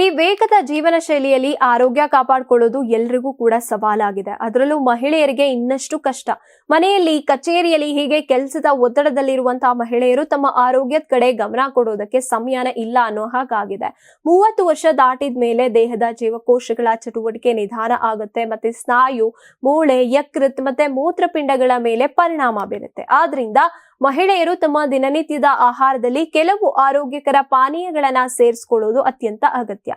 ಈ ವೇಗದ ಜೀವನ ಶೈಲಿಯಲ್ಲಿ ಆರೋಗ್ಯ ಕಾಪಾಡಿಕೊಳ್ಳೋದು ಎಲ್ರಿಗೂ ಕೂಡ ಸವಾಲಾಗಿದೆ. ಅದರಲ್ಲೂ ಮಹಿಳೆಯರಿಗೆ ಇನ್ನಷ್ಟು ಕಷ್ಟ. ಮನೆಯಲ್ಲಿ, ಕಚೇರಿಯಲ್ಲಿ ಹೀಗೆ ಕೆಲಸದ ಒತ್ತಡದಲ್ಲಿರುವಂತಹ ಮಹಿಳೆಯರು ತಮ್ಮ ಆರೋಗ್ಯದ ಕಡೆ ಗಮನ ಕೊಡೋದಕ್ಕೆ ಸಮಯನೇ ಇಲ್ಲ ಅನ್ನೋ ಹಾಗಾಗಿದೆ. 30 ವರ್ಷ ದಾಟಿದ ಮೇಲೆ ದೇಹದ ಜೀವಕೋಶಗಳ ಚಟುವಟಿಕೆ ನಿಧಾನ ಆಗುತ್ತೆ, ಮತ್ತೆ ಸ್ನಾಯು, ಮೂಳೆ, ಯಕೃತ್ ಮತ್ತೆ ಮೂತ್ರಪಿಂಡಗಳ ಮೇಲೆ ಪರಿಣಾಮ ಬೀರುತ್ತೆ. ಆದ್ರಿಂದ ಮಹಿಳೆಯರು ತಮ್ಮ ದಿನನಿತ್ಯದ ಆಹಾರದಲ್ಲಿ ಕೆಲವು ಆರೋಗ್ಯಕರ ಪಾನೀಯಗಳನ್ನ ಸೇರಿಸಿಕೊಳ್ಳೋದು ಅತ್ಯಂತ ಅಗತ್ಯ.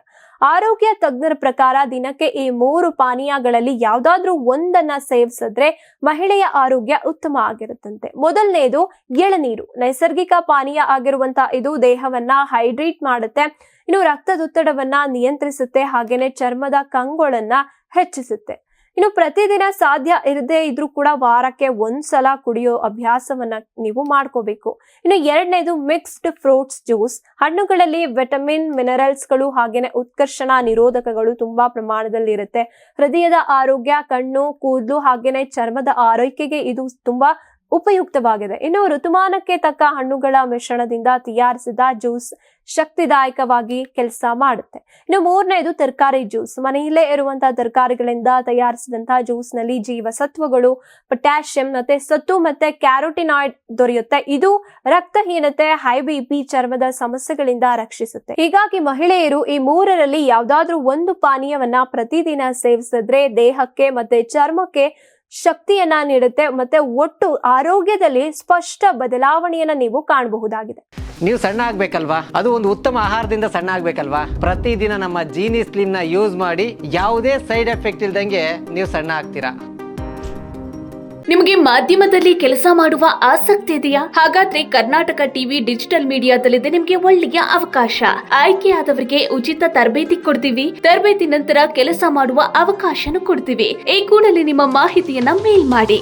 ಆರೋಗ್ಯ ತಜ್ಞರ ಪ್ರಕಾರ ದಿನಕ್ಕೆ ಈ 3 ಪಾನೀಯಗಳಲ್ಲಿ ಯಾವ್ದಾದ್ರೂ ಒಂದನ್ನ ಸೇವಿಸಿದ್ರೆ ಮಹಿಳೆಯ ಆರೋಗ್ಯ ಉತ್ತಮ ಆಗಿರುತ್ತಂತೆ. ಮೊದಲನೇದು ಎಳನೀರು. ನೈಸರ್ಗಿಕ ಪಾನೀಯ ಆಗಿರುವಂತಹ ಇದು ದೇಹವನ್ನ ಹೈಡ್ರೇಟ್ ಮಾಡುತ್ತೆ, ಇನ್ನು ರಕ್ತದೊತ್ತಡವನ್ನ ನಿಯಂತ್ರಿಸುತ್ತೆ, ಹಾಗೇನೆ ಚರ್ಮದ ಕಂಗೊಳನ್ನ ಹೆಚ್ಚಿಸುತ್ತೆ. ಇನ್ನು ಪ್ರತಿದಿನ ಸಾಧ್ಯ ಇರದೇ ಇದ್ರೂ ಕೂಡ ವಾರಕ್ಕೆ ಒಂದ್ಸಲ ಕುಡಿಯೋ ಅಭ್ಯಾಸವನ್ನ ನೀವು ಮಾಡ್ಕೋಬೇಕು. ಇನ್ನು ಎರಡನೇದು ಮಿಕ್ಸ್ಡ್ ಫ್ರೂಟ್ಸ್ ಜ್ಯೂಸ್. ಹಣ್ಣುಗಳಲ್ಲಿ ವಿಟಮಿನ್, ಮಿನರಲ್ಸ್ಗಳು ಹಾಗೇನೆ ಉತ್ಕರ್ಷಣ ನಿರೋಧಕಗಳು ತುಂಬಾ ಪ್ರಮಾಣದಲ್ಲಿ ಇರುತ್ತೆ. ಹೃದಯದ ಆರೋಗ್ಯ, ಕಣ್ಣು, ಕೂದಲು ಹಾಗೇನೆ ಚರ್ಮದ ಆರೈಕೆಗೆ ಇದು ತುಂಬಾ ಉಪಯುಕ್ತವಾಗಿದೆ. ಇನ್ನು ಋತುಮಾನಕ್ಕೆ ತಕ್ಕ ಹಣ್ಣುಗಳ ಮಿಶ್ರಣದಿಂದ ತಯಾರಿಸಿದ ಜ್ಯೂಸ್ ಶಕ್ತಿದಾಯಕವಾಗಿ ಕೆಲಸ ಮಾಡುತ್ತೆ. ಇನ್ನು ಮೂರನೇದು ತರಕಾರಿ ಜ್ಯೂಸ್. ಮನೆಯಲ್ಲೇ ಇರುವಂತಹ ತರಕಾರಿಗಳಿಂದ ತಯಾರಿಸಿದಂತಹ ಜ್ಯೂಸ್ ನಲ್ಲಿ ಜೀವಸತ್ವಗಳು, ಪೊಟ್ಯಾಷಿಯಂ ಮತ್ತೆ ಸತ್ತು ಮತ್ತೆ ಕ್ಯಾರೋಟಿನಾಯ್ಡ್ ದೊರೆಯುತ್ತೆ. ಇದು ರಕ್ತಹೀನತೆ, ಹೈ ಬಿಪಿ, ಚರ್ಮದ ಸಮಸ್ಯೆಗಳಿಂದ ರಕ್ಷಿಸುತ್ತೆ. ಹೀಗಾಗಿ ಮಹಿಳೆಯರು ಈ ಮೂರರಲ್ಲಿ ಯಾವ್ದಾದ್ರೂ ಒಂದು ಪಾನೀಯವನ್ನ ಪ್ರತಿದಿನ ಸೇವಿಸಿದ್ರೆ ದೇಹಕ್ಕೆ ಮತ್ತೆ ಚರ್ಮಕ್ಕೆ ಶಕ್ತಿಯನ್ನ ನೀಡುತ್ತೆ, ಮತ್ತೆ ಒಟ್ಟು ಆರೋಗ್ಯದಲ್ಲಿ ಸ್ಪಷ್ಟ ಬದಲಾವಣೆಯನ್ನ ನೀವು ಕಾಣಬಹುದಾಗಿದೆ. ನೀವು ಸಣ್ಣ ಆಗ್ಬೇಕಲ್ವಾ? ಅದು ಒಂದು ಉತ್ತಮ ಆಹಾರದಿಂದ ಸಣ್ಣ ಆಗ್ಬೇಕಲ್ವಾ? ಪ್ರತಿದಿನ ನಮ್ಮ ಜೀನಿ ಸ್ಲಿಮ್ ನ ಯೂಸ್ ಮಾಡಿ ಯಾವುದೇ ಸೈಡ್ ಎಫೆಕ್ಟ್ ಇಲ್ದಂಗೆ ನೀವು ಸಣ್ಣ ಆಗ್ತೀರಾ. ನಿಮಗೆ ಮಾಧ್ಯಮದಲ್ಲಿ ಕೆಲಸ ಮಾಡುವ ಆಸಕ್ತಿ ಇದೆಯಾ? ಹಾಗಾದ್ರೆ ಕರ್ನಾಟಕ ಟಿವಿ ಡಿಜಿಟಲ್ ಮೀಡಿಯಾದಲ್ಲಿದೆ ನಿಮಗೆ ಒಳ್ಳೆಯ ಅವಕಾಶ. ಆಯ್ಕೆಯಾದವರಿಗೆ ಉಚಿತ ತರಬೇತಿ ಕೊಡ್ತೀವಿ. ತರಬೇತಿ ನಂತರ ಕೆಲಸ ಮಾಡುವ ಅವಕಾಶನೂ ಕೊಡ್ತೀವಿ. ಈ ಕೂಡಲೇ ನಿಮ್ಮ ಮಾಹಿತಿಯನ್ನ ಮೇಲ್ ಮಾಡಿ.